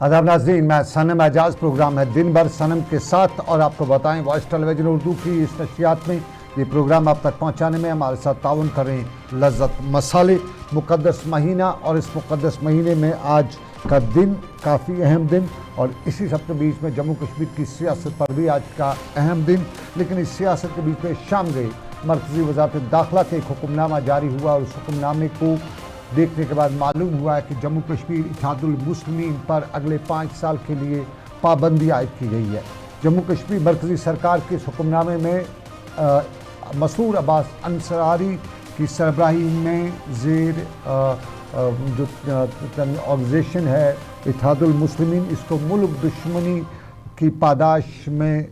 आदाब नाज़रीन, मैं सनम एजाज। प्रोग्राम है दिन भर सनम के साथ और आपको बताएं वॉइस टेलीविज़न उर्दू की इस नशियात में ये प्रोग्राम आप तक पहुंचाने में हमारे साथ ताउन कर रहे हैं लज़्ज़त मसाले। मुक़द्दस महीना और इस मुक़द्दस महीने में आज का दिन काफ़ी अहम दिन और इसी सब के बीच में जम्मू कश्मीर की सियासत पर भी आज का अहम दिन। लेकिन इस सियासत के बीच में शाम गए मरकज़ी वज़ारत दाखिला के एक हुक्मनामा जारी हुआ और उस हुक्मनामे को देखने के बाद मालूम हुआ है कि जम्मू कश्मीर इत्तेहादुल मुस्लिमीन पर अगले 5 साल के लिए पाबंदी आयद की गई है। जम्मू कश्मीर मरकज़ी सरकार के इस हुक्मनामे में मसूर अब्बास अंसारी की सरबराही में ज़ेर जो ऑर्गेनाइजेशन है इत्तेहादुल मुस्लिमीन, इसको मुल्क दुश्मनी की पादाश में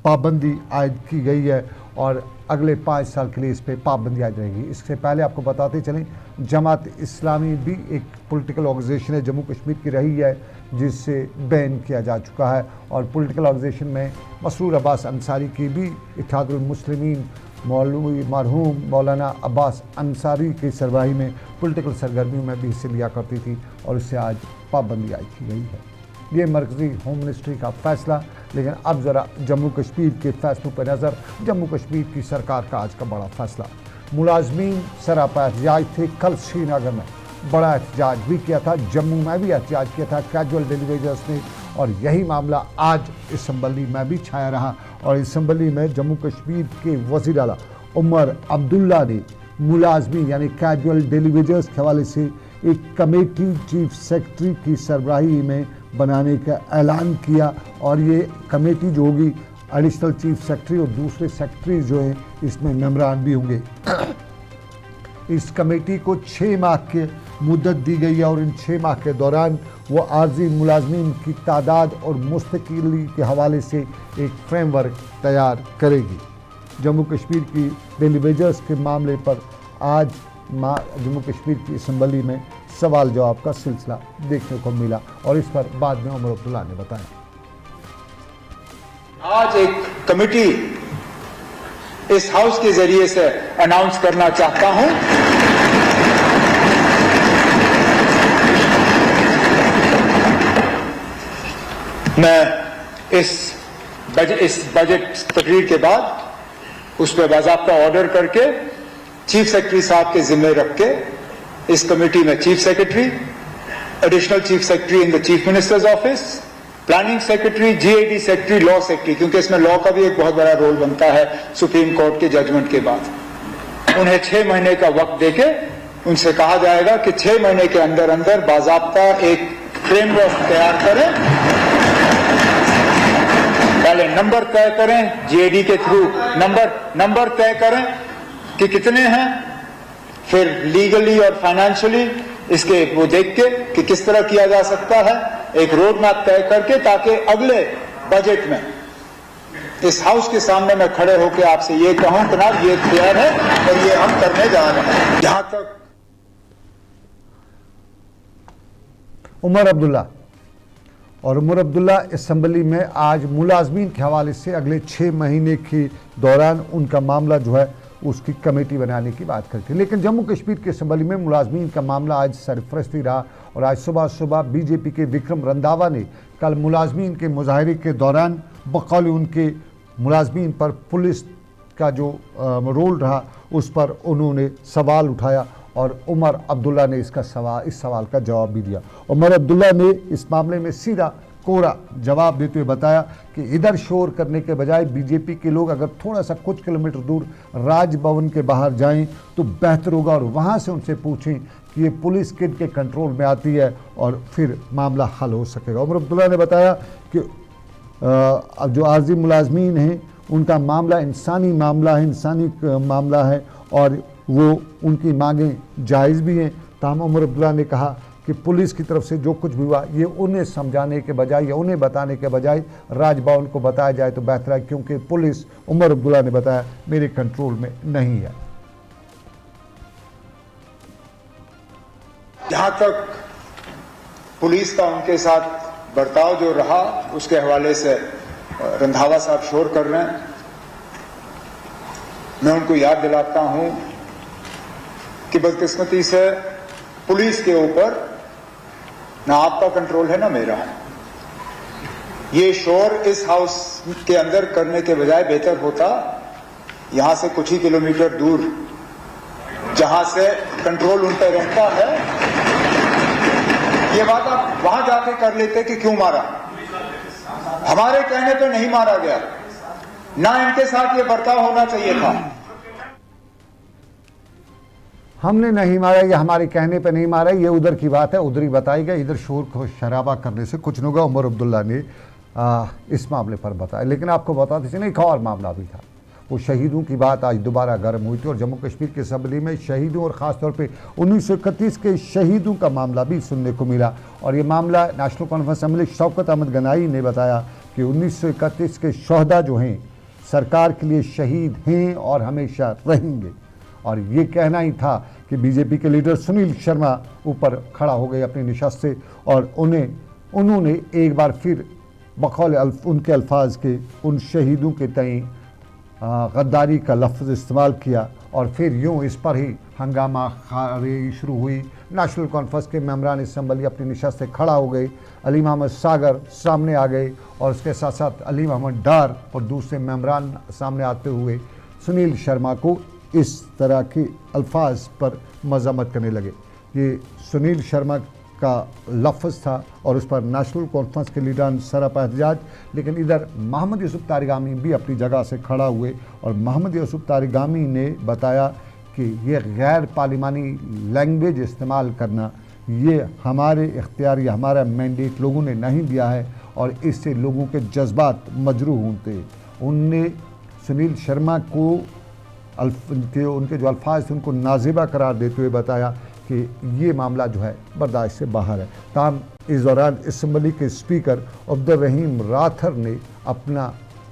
पाबंदी आयद की गई है और अगले 5 साल के लिए इस पर पाबंदी आयद रहेगी। इससे पहले आपको बताते चलें जमात इस्लामी भी एक पॉलिटिकल ऑर्गेनाइजेशन है जम्मू कश्मीर की रही है जिससे बैन किया जा चुका है और पॉलिटिकल ऑर्गेनाइजेशन में मसूर अब्बास अंसारी की भी इत्तेहादुल मुस्लिमीन मौलवी मरहूम मौलाना अब्बास अंसारी की सरबराही में पॉलिटिकल सरगर्मियों में भी हिस्से लिया करती थी और इससे आज पाबंदी आयद की गई है। ये मरकज़ी होम मिनिस्ट्री का फ़ैसला। लेकिन अब ज़रा जम्मू कश्मीर के फ़ैसलों पर नज़र। जम्मू कश्मीर की सरकार का आज का बड़ा फ़ैसला। मुलाजमीन सरापा एहतजाज थे। कल श्रीनगर में बड़ा एहतजाज भी किया था, जम्मू में भी एहतजाज किया था कैजुअल डेली वेजर्स ने और यही मामला आज असम्बली में भी छाया रहा और असम्बली में जम्मू कश्मीर के वज़ीर आला उमर अब्दुल्ला ने मुलाजमीन यानी कैजुअल डेली वेजर्स के हवाले से एक कमेटी चीफ सेक्रेटरी की सरबराही में बनाने का ऐलान किया और ये कमेटी जो होगी एडिशनल चीफ सेक्रेटरी और दूसरे सेक्रेटरी जो हैं इसमें मेंबरान भी होंगे। इस कमेटी को 6 माह की मुद्दत दी गई है और इन 6 माह के दौरान वो आर्जी मुलाजमीन की तादाद और मुस्तकिली के हवाले से एक फ्रेमवर्क तैयार करेगी। जम्मू कश्मीर की डेली वेजर्स के मामले पर आज जम्मू कश्मीर की असम्बली में सवाल जवाब का सिलसिला देखने को मिला और इस पर बाद में उमर अब्दुल्ला ने बताया। आज एक कमेटी इस हाउस के जरिए से अनाउंस करना चाहता हूं। मैं इस बजट तकरीर के बाद उस पर बाज़ाब्ता ऑर्डर करके चीफ सेक्रेटरी साहब के जिम्मे रख के इस कमेटी में chief secretary, additional chief secretary in the chief minister's office, planning secretary, GAD secretary, law secretary, क्योंकि इसमें लॉ का भी एक बहुत बड़ा रोल बनता है सुप्रीम कोर्ट के जजमेंट के बाद। उन्हें 6 महीने का वक्त देके उनसे कहा जाएगा कि 6 महीने के अंदर अंदर बाज़ाब्ता एक फ्रेमवर्क तैयार करें। पहले नंबर तय करें, जीएडी के थ्रू नंबर तय करें कि कितने हैं, फिर लीगली और फाइनेंशियली इसके वो देख के कि किस तरह किया जा सकता है, एक रोड मैप तय करके ताकि अगले बजट में इस हाउस के सामने मैं खड़े होकर आपसे ये कहूं कि जनाब ये तैयार है और ये हम करने जा रहे हैं। जहां तक उमर अब्दुल्ला असम्बली में आज मुलाजमीन के हवाले से अगले 6 महीने के दौरान उनका मामला जो है उसकी कमेटी बनाने की बात करती है। लेकिन जम्मू कश्मीर के असम्बली में मुलाजमीन का मामला आज सरफरस्ती रहा और आज सुबह बीजेपी के विक्रम रंधावा ने कल मुलाजमीन के मुजाहरे के दौरान बकौल उनके मुलाजमीन पर पुलिस का जो रोल रहा उस पर उन्होंने सवाल उठाया और उमर अब्दुल्ला ने इस सवाल का जवाब भी दिया। उमर अब्दुल्ला ने इस मामले में सीधा कोरा जवाब देते हुए बताया कि इधर शोर करने के बजाय बीजेपी के लोग अगर थोड़ा सा कुछ किलोमीटर दूर राजभवन के बाहर जाएं तो बेहतर होगा और वहां से उनसे पूछें कि ये पुलिस किन के कंट्रोल में आती है और फिर मामला हल हो सकेगा। उमर अब्दुल्ला ने बताया कि अब जो आर्जी मुलाजमीन हैं उनका मामला इंसानी मामला है और वो उनकी मांगें जायज़ भी हैं। ताहम उमर अब्दुल्ला ने कहा कि पुलिस की तरफ से जो कुछ भी हुआ ये उन्हें समझाने के बजाय या उन्हें बताने के बजाय राजभवन को बताया जाए तो बेहतर है, क्योंकि पुलिस, उमर अब्दुल्ला ने बताया, मेरे कंट्रोल में नहीं है। जहां तक पुलिस का उनके साथ बर्ताव जो रहा उसके हवाले से रंधावा साहब शोर कर रहे हैं, मैं उनको याद दिलाता हूं कि बदकिस्मती से पुलिस के ऊपर ना आपका कंट्रोल है ना मेरा। ये शोर इस हाउस के अंदर करने के बजाय बेहतर होता यहां से कुछ ही किलोमीटर दूर, जहां से कंट्रोल उन पर रहता है, ये बात आप वहां जाके कर लेते कि क्यों मारा। हमारे कहने पे नहीं मारा गया, ना इनके साथ ये बर्ताव होना चाहिए था। हमने नहीं मारा, ये हमारे कहने पे नहीं मारा, ये उधर की बात है, उधर ही बताई गई। इधर शोर को शराबा करने से कुछ नहीं होगा। उमर अब्दुल्ला ने इस मामले पर बताया। लेकिन आपको बताते चले एक और मामला भी था। वो शहीदों की बात आज दोबारा गर्म हुई थी और जम्मू कश्मीर की असम्बली में शहीदों और ख़ासतौर पे 1931 के शहीदों का मामला भी सुनने को मिला। और ये मामला national conference assembly Shaukat Ahmad Ganai ने बताया कि 1931 के शहदा जो हैं सरकार के लिए शहीद हैं और हमेशा रहेंगे। और ये कहना ही था कि बीजेपी के लीडर सुनील शर्मा ऊपर खड़ा हो गए अपनी नशस्त से और उन्होंने एक बार फिर बकौल उनके अल्फाज के उन शहीदों के तय गद्दारी का लफ्ज़ इस्तेमाल किया। और फिर यूँ इस पर ही हंगामा खारी शुरू हुई। नेशनल कॉन्फ्रेंस के मेंबरान असम्बली अपनी नशस्त से खड़ा हो गए। अली मोहम्मद सागर सामने आ गए और उसके साथ साथ अली मोहम्मद डार और दूसरे मेंबरान सामने आते हुए सुनील शर्मा को इस तरह के अल्फाज पर मज़म्मत करने लगे। ये सुनील शर्मा का लफ्ज़ था और उस पर नेशनल कॉन्फ्रेंस के लीडर सरापा एहतजाज। लेकिन इधर मोहम्मद यूसुफ तारिगामी भी अपनी जगह से खड़ा हुए और मोहम्मद यूसुफ तारिगामी ने बताया कि ये गैर पार्लिमानी लैंग्वेज इस्तेमाल करना ये हमारे इख्तियार या हमारा मैंडेट लोगों ने नहीं दिया है और इससे लोगों के जज्बात मजरूह होते। उनने सुनील शर्मा को उनके जो अल्फाज थे उनको नाजिबा करार देते हुए बताया कि ये मामला जो है बर्दाश्त से बाहर है। ताहम इस दौरान असम्बली के स्पीकर अब्दुल रहीम राथर ने अपना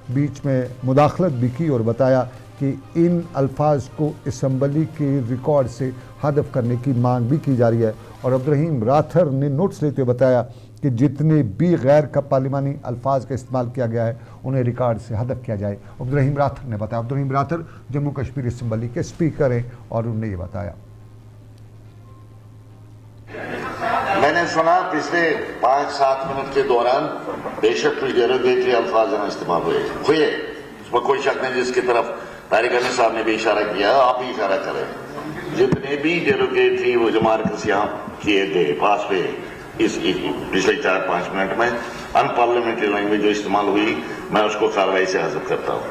बीच में मुदाखलत भी की और बताया कि इन अल्फाज को असम्बली के रिकॉर्ड से हदफ करने की मांग भी की जा रही है। और अब्दुल रहीम राथर ने नोट्स लेते हुए बताया कि जितने भी गैर का पार्लिमानी अल्फाज का इस्तेमाल किया गया है उन्हें रिकॉर्ड से हदफ किया जाए। अब्दुल रहीम राथर ने बताया। अब्दुल रहीम राथर जम्मू कश्मीर असम्बली के स्पीकर हैं और उन्होंने ये बताया। मैंने सुना पिछले 5-7 मिनट के दौरान बेशक कुछ डेरोगेटरी अल्फाज इस्तेमाल हुए, उसमें कोई शक नहीं, जिसकी तरफ तारिक अमीर साहब ने भी इशारा किया, आप भी इशारा करें। जितने भी डेरोगेटरी वो जो मार्कस यहाँ किए गए पास पे इस पिछले 4-5 मिनट में अनपार्लियामेंट्री लैंग्वेज जो इस्तेमाल हुई, मैं उसको कार्रवाई से हज़फ करता हूँ।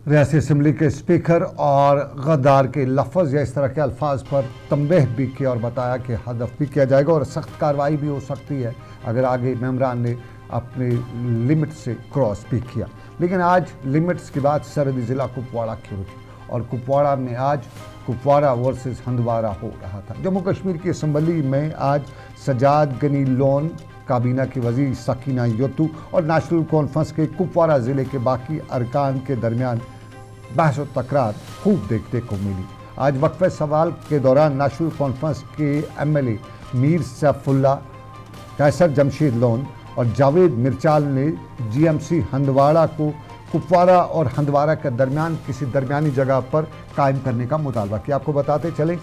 रियासती असम्बली के स्पीकर और गद्दार के लफ्ज़ या इस तरह के अल्फाज पर तंबीह भी किया और बताया कि हदफ भी किया जाएगा और सख्त कार्रवाई भी हो सकती है अगर आगे मेंबरान ने अपने लिमिट से क्रॉस भी किया। लेकिन आज लिमिट्स की बात सरहदी ज़िला कुपवाड़ा की हुई और कुपवाड़ा में आज कुपवाड़ा वर्सेस हंदवाड़ा हो रहा था। जम्मू कश्मीर की असम्बली में आज सजाद गनी लोन, काबीना की वज़ीर सकीना यतू और नेशनल कॉन्फ्रेंस के कुपवाड़ा ज़िले के बाकी अरकान के दरमियान बहस और तकरार खूब देखने को मिली। आज वक्फे सवाल के दौरान नेशनल कॉन्फ्रेंस के एमएलए मीर सैफुल्ला, कैसर जमशेद लोन और जावेद मिर्चाल ने जीएमसी हंदवाड़ा को कुपवाड़ा और हंदवाड़ा के दरमियान किसी दरमियानी जगह पर कायम करने का मुतालबा किया। आपको बताते चलें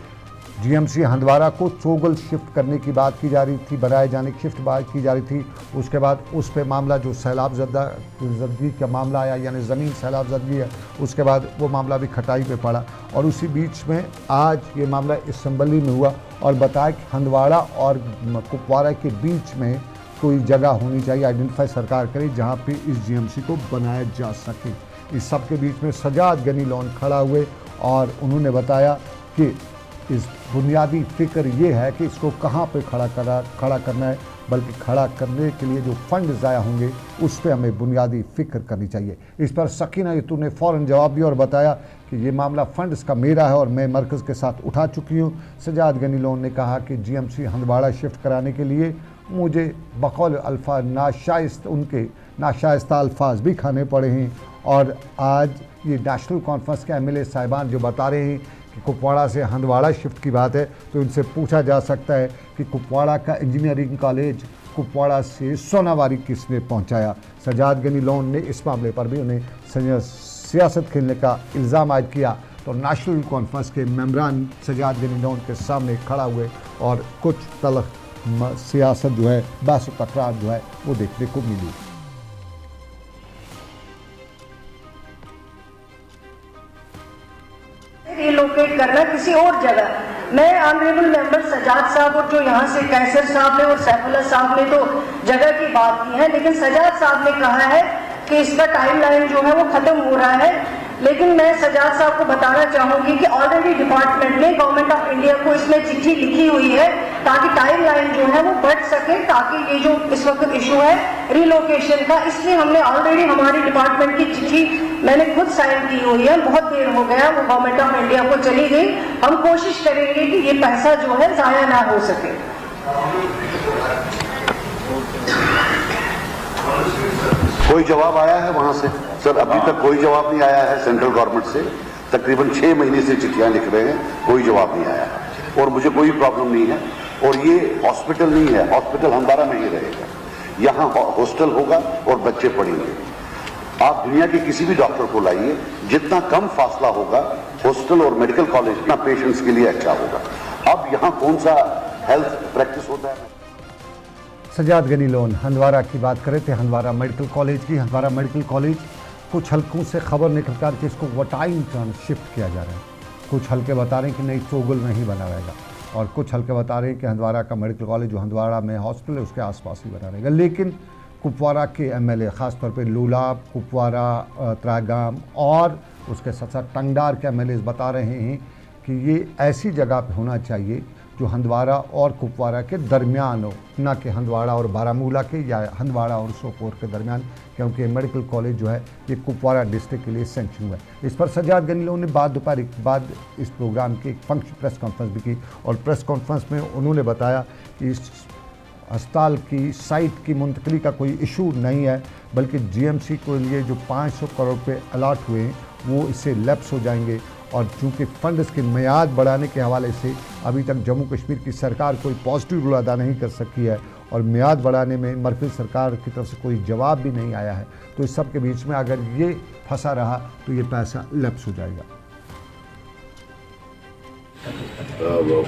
जीएमसी हंदवाड़ा को चोगल शिफ्ट करने की बात की जा रही थी, बनाए जाने की शिफ्ट बात की जा रही थी। उसके बाद उस पे मामला जो सैलाब ज़दगी का मामला आया, यानी ज़मीन सैलाब ज़दगी है, उसके बाद वो मामला भी खटाई पे पड़ा और उसी बीच में आज ये मामला असम्बली में हुआ और बताया कि हंदवाड़ा और कुपवाड़ा के बीच में कोई जगह होनी चाहिए, आइडेंटिफाई सरकार करे जहाँ पे इस जीएमसी को बनाया जा सके। इस सब के बीच में सजाद गनी लोन खड़ा हुए और उन्होंने बताया कि इस बुनियादी फ़िक्र ये है कि इसको कहाँ पे खड़ा करना है, बल्कि खड़ा करने के लिए जो फंड ज़ाया होंगे उस पर हमें बुनियादी फ़िक्र करनी चाहिए। इस पर सकीना यतू ने फ़ौरन जवाब दिया और बताया कि ये मामला फंड्स का मेरा है और मैं मरकज़ के साथ उठा चुकी हूँ। सजाद गनी लोन ने कहा कि जीएमसी हंदवाड़ा शिफ्ट कराने के लिए मुझे बकौल अल्फाज नाशाइस्ता अल्फाज भी खाने पड़े हैं। और आज ये नेशनल कॉन्फ्रेंस के एमएलए साहिबान जो बता रहे हैं कि कुपवाड़ा से हंदवाड़ा शिफ्ट की बात है, तो इनसे पूछा जा सकता है कि कुपवाड़ा का इंजीनियरिंग कॉलेज कुपवाड़ा से सोनावारी किसने पहुंचाया। सजाद गनी लोन ने इस मामले पर भी उन्हें सियासत खेलने का इल्ज़ाम आयद किया। तो नेशनल कॉन्फ्रेंस के मेम्बरान सजाद गनी लोन के सामने खड़ा हुए और कुछ तलख सियासत जो है, बहस व तकरार जो है वो देखने को मिली। रिलोकेट करना किसी और जगह। मैं ऑनरेबल मेंबर सजाद साहब और जो यहाँ से कैसर साहब ने और सैफुल्लाह साहब ने तो जगह की बात की है, लेकिन सजाद साहब ने कहा है कि इसका टाइमलाइन जो है वो खत्म हो रहा है। लेकिन मैं सजाद साहब को बताना चाहूंगी कि ऑलरेडी डिपार्टमेंट ने गवर्नमेंट ऑफ इंडिया को इसमें चिट्ठी लिखी हुई है ताकि टाइमलाइन जो है वो बढ़ सके, ताकि ये जो इस वक्त इशू है रिलोकेशन का, इसलिए हमने ऑलरेडी हमारी डिपार्टमेंट की चिट्ठी मैंने खुद साइन की हुई है। बहुत देर हो गया वो गवर्नमेंट ऑफ इंडिया को चली गई। हम कोशिश करेंगे कि ये पैसा जो है जाया ना हो सके। कोई जवाब आया है वहां से? सर अभी तक कोई जवाब नहीं आया है सेंट्रल गवर्नमेंट से। तकरीबन 6 महीने से चिट्ठियां लिख रहे हैं, कोई जवाब नहीं आया है। और मुझे कोई प्रॉब्लम नहीं है। और ये हॉस्पिटल नहीं है, हॉस्पिटल हंदारा में ही रहेगा। यहाँ हॉस्टल होगा और बच्चे पढ़ेंगे। आप दुनिया के किसी भी डॉक्टर को लाइए, जितना कम फासला होगा हॉस्टल और मेडिकल कॉलेज उतना पेशेंट्स के लिए अच्छा होगा। अब यहाँ कौन सा हेल्थ प्रैक्टिस होता है? सजाद गनी लोन हंदवारा की बात करे थे, हंदवारा मेडिकल कॉलेज की। हंदवारा मेडिकल कॉलेज कुछ हल्कों से खबर निकल कर के इसको वटाइन टर्न शिफ्ट किया जा रहा है। कुछ हल्के बता रहे हैं कि नहीं, चोगल नहीं बना रहेगा, और कुछ हल्के बता रहे हैं कि हंदवारा का मेडिकल कॉलेज जो हंदवारा में हॉस्पिटल है उसके आसपास ही बना रहेगा। लेकिन कुपवारा के एमएलए ख़ासतौर पे लूलाब, कुपवारा, त्रागाम और उसके साथ साथ टंगडार के एमएलए बता रहे हैं कि ये ऐसी जगह पे होना चाहिए जो हंदवारा और कुपवारा के दरमियान हो, ना कि हंदवाड़ा और बारामूला के या हंदवाड़ा और सोपोर के दरमियान, क्योंकि मेडिकल कॉलेज जो है ये कुपवारा डिस्ट्रिक्ट के लिए सेंक्शन हुआ है। इस पर सजाद गनी लोगों ने दोपहर के बाद इस प्रोग्राम की एक फंक्शन प्रेस कॉन्फ्रेंस भी की, और प्रेस कॉन्फ्रेंस में उन्होंने बताया कि इस अस्पताल की साइट की मुंतकली का कोई इशू नहीं है, बल्कि जीएमसी के लिए जो 500 करोड़ रुपये अलाट हुए हैं वो इससे लैप्स हो जाएंगे। और चूँकि फंड्स की मियाद बढ़ाने के हवाले से अभी तक जम्मू कश्मीर की सरकार कोई पॉजिटिव रोल अदा नहीं कर सकी है, और मियाद बढ़ाने में मरकज़ी सरकार की तरफ से कोई जवाब भी नहीं आया है, तो इस सब के बीच में अगर ये फंसा रहा तो ये पैसा लैप्स हो जाएगा।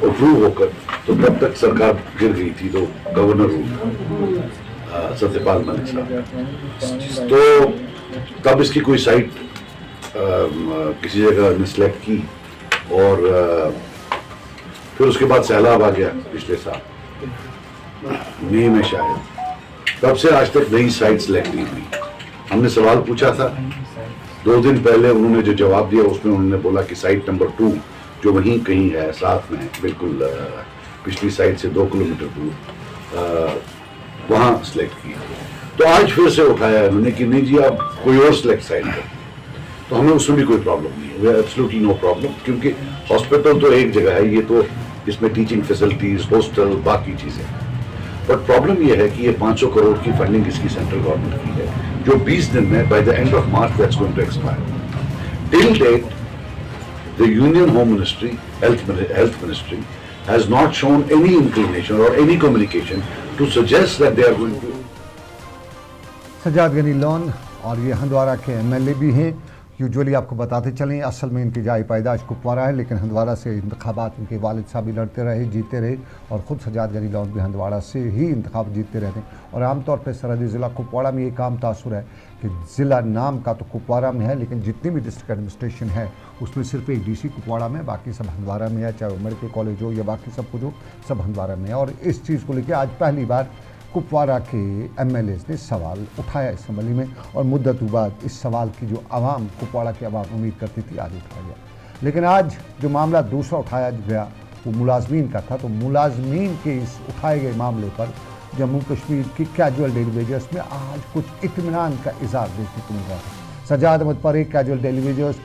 अप्रूव होकर तो तब तक सरकार गिर गई थी, तो गवर्नर सत्यपाल मलिक साहब, तो तब इसकी कोई साइट किसी जगह ने सिलेक्ट की, और फिर उसके बाद सैलाब आ गया पिछले साल मई में शायद, तब से आज तक नई साइट सिलेक्ट नहीं हुई। हमने सवाल पूछा था 2 दिन पहले, उन्होंने जो जवाब दिया उसमें उन्होंने बोला कि साइट नंबर 2 जो वहीं कहीं है, साथ में है बिल्कुल, पिछली साइट से 2 किलोमीटर दूर, वहाँ सिलेक्ट की। तो आज फिर से उठाया उन्होंने कि नहीं जी आप कोई और सिलेक्ट साइट करें, तो हमें उसमें भी कोई प्रॉब्लम नहीं है, वे एब्सोल्युटली नो प्रॉब्लम, क्योंकि हॉस्पिटल तो एक जगह है, ये तो इसमें टीचिंग फैसिलिटीज, हॉस्टल, बाकी चीज़ें। बट प्रॉब्लम ये है कि ये 500 करोड़ की फंडिंग इसकी सेंट्रल गवर्नमेंट की है, जो 20 दिन में by the end of March that's going to expire. Till date the union home ministry, health ministry has not shown any inclination or any communication to suggest that they are going to। Sajad Ghani Lone और ये हंदवारा के MLA भी हैं। Usually आपको बताते चलें असल में इनकी जाए पैदाश कुपवारा है, लेकिन हंदवारा से इंतखाबात इनके वालिद साहब भी लड़ते रहे, जीते रहे, और ख़ुद सजाद गनी लोन भी हंदवारा से ही इंतखाब जीतते रहते हैं। और आमतौर पर सरहदी ज़िला कुपवाड़ा में एक आम तासुर है कि ज़िला नाम का तो कुपवारा में है, लेकिन जितनी भी डिस्ट्रिक्ट एडमिनिस्ट्रेशन है उसमें सिर्फ एक डीसी कुपवाड़ा में, बाकी सब हंदवारा में है, चाहे वो मेडिकल कॉलेज हो या बाकी सब कुछ हो, सब हंदवारा में है। और इस चीज़ को लेकर आज पहली बार कुपवारा के एमएलए ने सवाल उठाया इस असम्बली में, और मुद्दत बाद इस सवाल की जो आवाम, कुपवाड़ा की आवाम उम्मीद करती थी, आज उठाया गया। लेकिन आज जो मामला दूसरा उठाया गया वो मुलाजमीन का था। तो मुलाजमीन के इस उठाए गए मामले पर जम्मू कश्मीर की कैजुअल डेली वेजर्स में आज कुछ इत्मीनान का इज़हार देखने को मिल रहा था। सजाद अहमद परे कैजुअल डेली वेजर्स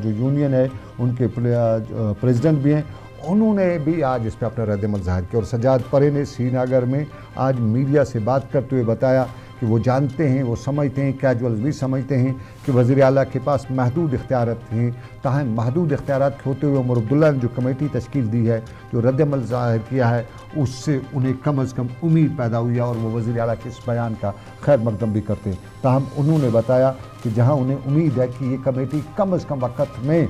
जो यूनियन है उनके प्रेसिडेंट भी हैं, उन्होंने भी आज इस पर अपना रद्द-ए-अमल ज़ाहिर किया। और सजाद परे ने श्रीनगर में आज मीडिया से बात करते हुए बताया कि वो जानते हैं, वो समझते हैं, कैजुअल्स भी समझते हैं कि वज़ीर आला के पास महदूद इख्तियारात हैं। ताहम महदूद इख्तियारात होते हुए उमर अब्दुल्ला ने जो कमेटी तश्कील दी है, जो रद्द-ए-अमल ज़ाहिर किया है, उससे उन्हें कम अज़ कम उम्मीद पैदा हुई है, और वो वज़ीर आला के इस बयान का खैर मकदम भी करते हैं। ताहम उन्होंने बताया कि जहाँ उन्हें उम्मीद है कि ये कमेटी कम अज़ कम वक़्त में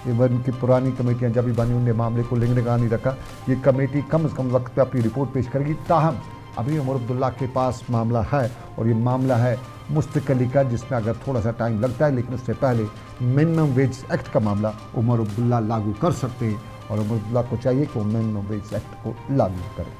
इवन की पुरानी कमेटियां जब भी बनी उनने मामले को निगरानी नहीं रखा। ये कमेटी कम से कम वक्त पे अपनी रिपोर्ट पेश करेगी। ताहम अभी उमर अब्दुल्ला के पास मामला है और ये मामला है मुस्तकली का, जिसमें अगर थोड़ा सा टाइम लगता है, लेकिन उससे पहले मिनिमम वेज एक्ट का मामला उमर अब्दुल्ला लागू कर सकते हैं और उमर अब्दुल्ला को चाहिए कि वो मिनिमम वेज एक्ट को लागू करें।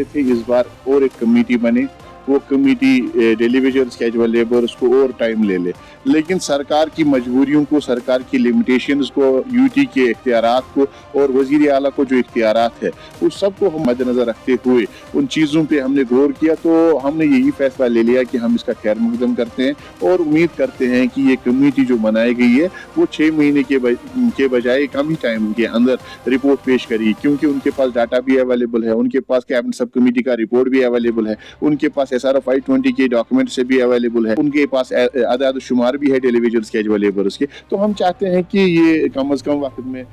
थे इस बार और एक कमेटी बने, वो कमेटी डेलीवेजर्स कैजुअल लेबर्स को और टाइम ले ले, लेकिन सरकार की मजबूरियों को, सरकार की लिमिटेशंस को, यूटी के इख्तियारात को और वजीर आला को जो इख्तियारात है उस सब को हम मद्देनजर रखते हुए उन चीज़ों पे हमने गौर किया। तो हमने यही फैसला ले लिया कि हम इसका खैर मकदम करते हैं और उम्मीद करते हैं कि ये कमेटी जो बनाई गई है वो 6 महीने के बजाय कम ही टाइम के अंदर रिपोर्ट पेश करेगी, क्योंकि उनके पास डाटा भी अवेलेबल है, उनके पास कैबिनेट सब कमेटी का रिपोर्ट भी अवेलेबल है, उनके पास SRF I-20 के डॉक्यूमेंट से भी अवेलेबल है, उनके पास आदाद शुमार भी है डेलीवेजर्स कैजुअल लेबर्स के। तो हम चाहते हैं कि ये कम से कम वक्त में।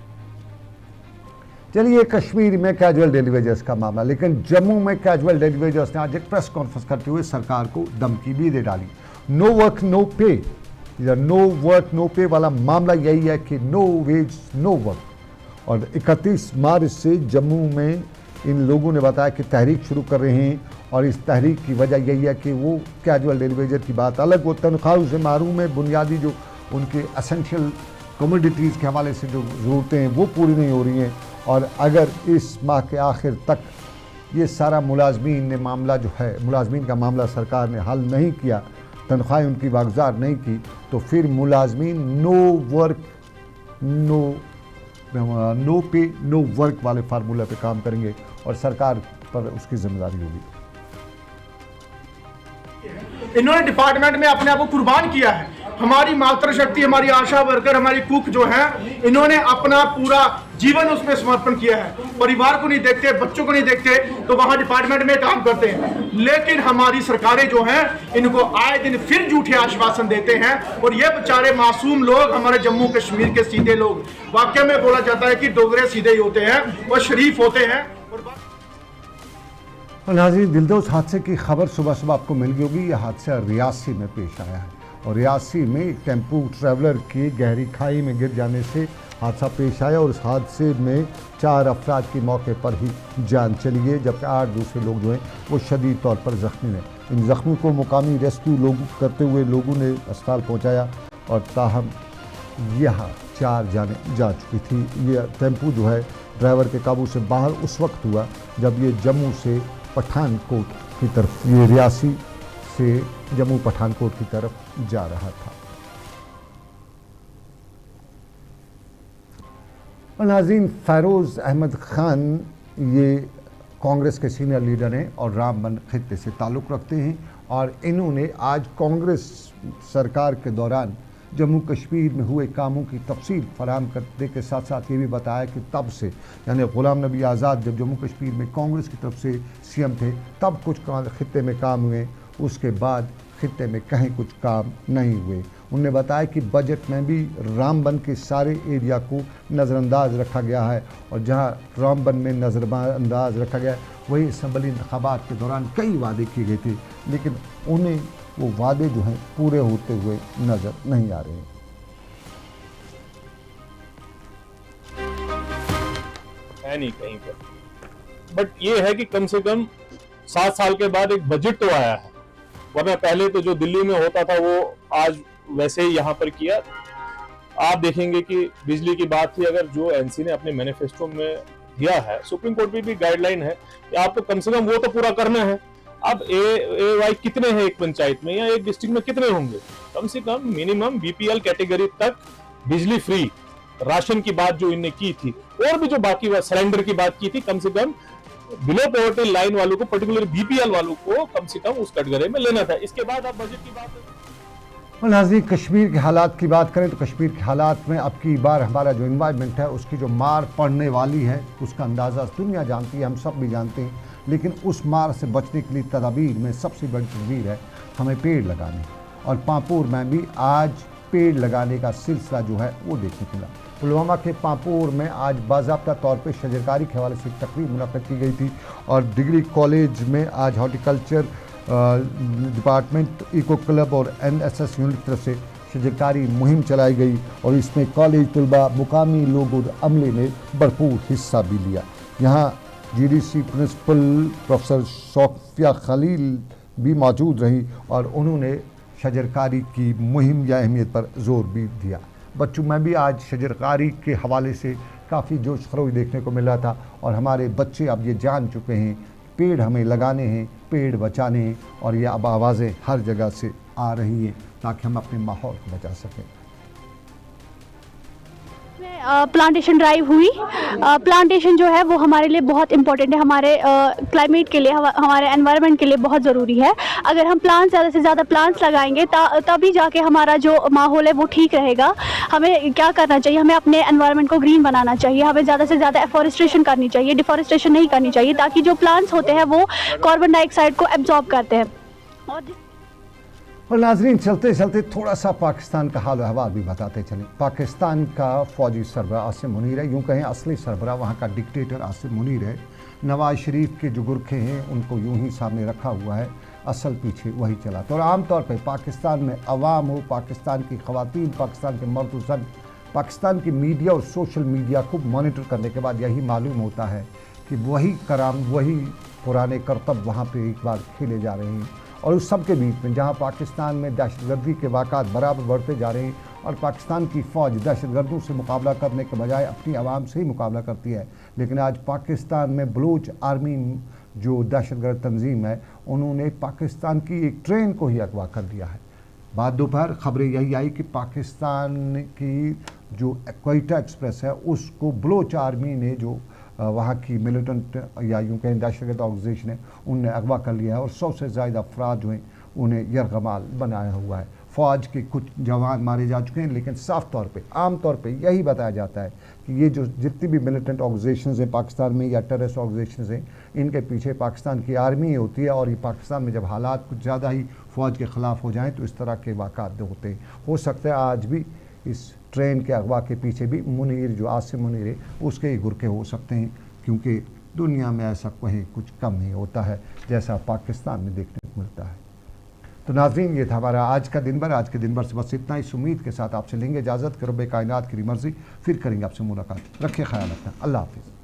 चलिए, कश्मीर में कैजुअल डेलीवेजर्स का मामला, लेकिन जम्मू में कैजुअल डेलीवेजर्स ने आज एक प्रेस कॉन्फ्रेंस करते हुए सरकार को धमकी भी दे डाली। नो वर्क नो पे, नो वर्क नो पे वाला मामला यही है कि नो वेज नो वर्क। और 31 मार्च से जम्मू में इन लोगों ने बताया कि तहरीक शुरू कर रहे हैं और इस तहरीक की वजह यही है कि वो कैजुअल डेलीवेजर की बात अलग, वो तनख्वाहों से महरूम है, बुनियादी जो उनके एसेंशियल कमोडिटीज़ के हवाले से जो ज़रूरतें हैं वो पूरी नहीं हो रही हैं। और अगर इस माह के आखिर तक ये सारा मुलाजमीन ने मामला जो है, मुलाजमीन का मामला सरकार ने हल नहीं किया, तनख्वाहें उनकी वागजार नहीं की, तो फिर मुलाजमीन नो वर्क नो पे नो वर्क वाले फार्मूला पे काम करेंगे और सरकार पर उसकी जिम्मेदारी होगी। इन्होंने डिपार्टमेंट में अपने आप को कुर्बान किया है। हमारी मातृशक्ति, हमारी आशा वर्कर, हमारी कुक जो है, इन्होंने अपना पूरा जीवन उसमें समर्पण किया है। परिवार को नहीं देखते, बच्चों को नहीं देखते, तो वहां डिपार्टमेंट में काम करते हैं। लेकिन हमारी सरकारें जो हैं, इनको आए दिन फिर झूठे आश्वासन देते हैं और ये बेचारे मासूम लोग, हमारे जम्मू कश्मीर के सीधे लोग, वाकई में बोला जाता है कि डोगरे सीधे ही होते हैं और शरीफ होते हैं। नाज़रीन, दिलदोज़ हादसे की खबर सुबह सुबह आपको मिल गई होगी। यह हादसा रियासी में पेश आया है और रियासी में एक टेम्पो ट्रैवलर के गहरी खाई में गिर जाने से हादसा पेश आया और इस हादसे में 4 अफराद की मौके पर ही जान चली गई, जबकि 8 दूसरे लोग जो हैं वो शदीद तौर पर ज़ख्मी हैं। इन ज़ख्मी को मुकामी रेस्क्यू लोग करते हुए लोगों ने अस्पताल पहुँचाया और ताहम यहाँ 4 जानें जा चुकी थी। ये टेम्पो जो है ड्राइवर के काबू से बाहर उस वक्त हुआ जब ये जम्मू से पठानकोट की तरफ, ये रियासी से जम्मू पठानकोट की तरफ जा रहा था। नाज़रीन, फ़ैरोज़ अहमद ख़ान ये कांग्रेस के सीनियर लीडर हैं और रामबन खित्ते से ताल्लुक़ रखते हैं और इन्होंने आज कांग्रेस सरकार के दौरान जम्मू कश्मीर में हुए कामों की तफसील फराहम करने के साथ साथ ये भी बताया कि तब से, यानी ग़ुलाम नबी आज़ाद जब जम्मू कश्मीर में कांग्रेस की तरफ से CM थे, तब कुछ खित्ते में काम हुए, उसके बाद खित्ते में कहीं कुछ काम नहीं हुए। उन्होंने बताया कि बजट में भी रामबन के सारे एरिया को नज़रअंदाज रखा गया है और जहां रामबन में नज़रअंदाज रखा गया है, वही असम्बली इंतखाबात के दौरान कई वादे किए गए थे, लेकिन उन्हें वो वादे जो हैं पूरे होते हुए नज़र नहीं आ रहे हैं। है नहीं कहीं पर, बट ये है कि कम से कम 7 साल के बाद एक बजट तो आया है, वरना पहले तो जो दिल्ली में होता था वो आज वैसे ही यहाँ पर किया। आप देखेंगे कि बिजली की बात थी, अगर जो एनसी ने अपने मैनिफेस्टो में दिया है, सुप्रीम कोर्ट में भी गाइडलाइन है कि आपको कम से कम वो तो पूरा करना है। अब AY कितने हैं एक पंचायत में या एक डिस्ट्रिक्ट में कितने होंगे, कम से कम मिनिमम BPL कैटेगरी तक बिजली फ्री, राशन की बात जो इनने की थी और भी जो बाकी सिलेंडर की बात की थी, कम से कम बिलो पॉवर्टी लाइन वालों को, पर्टिकुलर BPL वालों को कम से कम उस कैटेगरी में लेना था। इसके बाद आप बजट की बात। नाज़रीन, कश्मीर के हालात की बात करें तो कश्मीर के हालात में अब की बार हमारा जो इन्वायरमेंट है उसकी जो मार पड़ने वाली है उसका अंदाज़ा दुनिया जानती है, हम सब भी जानते हैं, लेकिन उस मार से बचने के लिए तदाबीर में सबसे बड़ी तदबीर है हमें पेड़ लगाने। और पांपोर में भी आज पेड़ लगाने का सिलसिला जो है वो देखने को मिला। पुलवामा के पांपोर में आज बाज़ाब्ता तौर पर शजरकारी के हवाले से एक तकरीब मुनक़्क़द की गई थी और डिग्री कॉलेज में आज हॉर्टिकल्चर डिपार्टमेंट, इको क्लब और NSS यूनिट की तरफ से शजरकारी मुहिम चलाई गई और इसमें कॉलेज तलबा, मुकामी लोग और अमले ने भरपूर हिस्सा भी लिया। यहाँ GDC principal professor Sofia Khalil भी मौजूद रही और उन्होंने शजरकारी की मुहिम या अहमियत पर जोर भी दिया। बच्चों में भी आज शजरकारी के हवाले से काफ़ी जोश खरोश देखने को मिल रहा था और हमारे बच्चे अब ये जान चुके हैं पेड़ हमें लगाने हैं, पेड़ बचाने हैं और ये अब आवाज़ें हर जगह से आ रही हैं ताकि हम अपने माहौल को बचा सकें। प्लांटेशन ड्राइव हुई। प्लांटेशन जो है वो हमारे लिए बहुत इम्पोर्टेंट है, हमारे क्लाइमेट के लिए, हमारे एनवायरनमेंट के लिए बहुत ज़रूरी है। अगर हम प्लांट्स ज़्यादा से ज़्यादा प्लांट्स लगाएंगे तभी जाके हमारा जो माहौल है वो ठीक रहेगा। हमें क्या करना चाहिए, हमें अपने एनवायरनमेंट को ग्रीन बनाना चाहिए, हमें ज़्यादा से ज़्यादा एफॉरेस्ट्रेशन करनी चाहिए, डिफॉरेस्ट्रेशन नहीं करनी चाहिए, ताकि जो प्लांट्स होते हैं वो कार्बन डाइऑक्साइड को एब्जॉर्ब करते हैं। और नाजरीन, चलते चलते थोड़ा सा पाकिस्तान का हाल अहवाल भी बताते चलें। पाकिस्तान का फ़ौजी सरबरा आसिम मुनीर है, यूँ कहें असली सरबरा वहाँ का डिक्टेटर आसिम मुनीर है। नवाज शरीफ के जो गुरखे हैं उनको यूँ ही सामने रखा हुआ है, असल पीछे वही चला। तो आम तौर पर पाकिस्तान में अवाम हो, पाकिस्तान की ख़वातीन, पाकिस्तान के मर्द ज़न, पाकिस्तान की मीडिया और सोशल मीडिया को मॉनिटर करने के बाद यही मालूम होता है कि वही कराम, वही पुराने करतब वहाँ पर एक बार खेले जा रहे हैं। और उस सब के बीच में जहाँ पाकिस्तान में दहशतगर्दी के वाक़ात बराबर बढ़ते जा रहे हैं और पाकिस्तान की फ़ौज दहशतगर्दों से मुकाबला करने के बजाय अपनी आवाम से ही मुकाबला करती है, लेकिन आज पाकिस्तान में बलूच आर्मी जो दहशतगर्द तंजीम है उन्होंने पाकिस्तान की एक ट्रेन को ही अगवा कर दिया है। बाद दोपहर खबरें यही आई कि पाकिस्तान की जो क्वेटा एक्सप्रेस है उसको बलूच आर्मी ने, जो वहाँ की मिलिटेंट या यूँ कहें दहशतगर्द ऑर्गेनाइजेशन है, उनने अगवा कर लिया है और 100 से ज़्यादा अफराद जो हैं उन्हें यरगमाल बनाया हुआ है। फ़ौज के कुछ जवान मारे जा चुके हैं, लेकिन साफ तौर पे, आम तौर पे यही बताया जाता है कि ये जो जितनी भी मिलिटेंट ऑर्गेनाइजेशंस हैं पाकिस्तान में या टेररिस्ट ऑर्गेनाइजेशंस हैं, इनके पीछे पाकिस्तान की आर्मी ही होती है और ये पाकिस्तान में जब हालात कुछ ज़्यादा ही फ़ौज के ख़िलाफ़ हो जाएँ तो इस तरह के वाक़ात होते हैं। हो सकता है आज भी इस ट्रेन के अगवा के पीछे भी मुनीर, जो आसिम मुनीर है, उसके ही गुरके हो सकते हैं, क्योंकि दुनिया में ऐसा कहीं कुछ कम नहीं होता है जैसा पाकिस्तान में देखने को मिलता है। तो नाज़रीन, ये था हमारा आज का दिन भर। आज के दिन भर से बस इतना ही। उम्मीद के साथ आपसे लेंगे इजाज़त। रब्बे कायनात की मर्ज़ी, फिर करेंगे आपसे मुलाकात। रखिए ख्याल अपना। अल्लाह हाफ़िज़।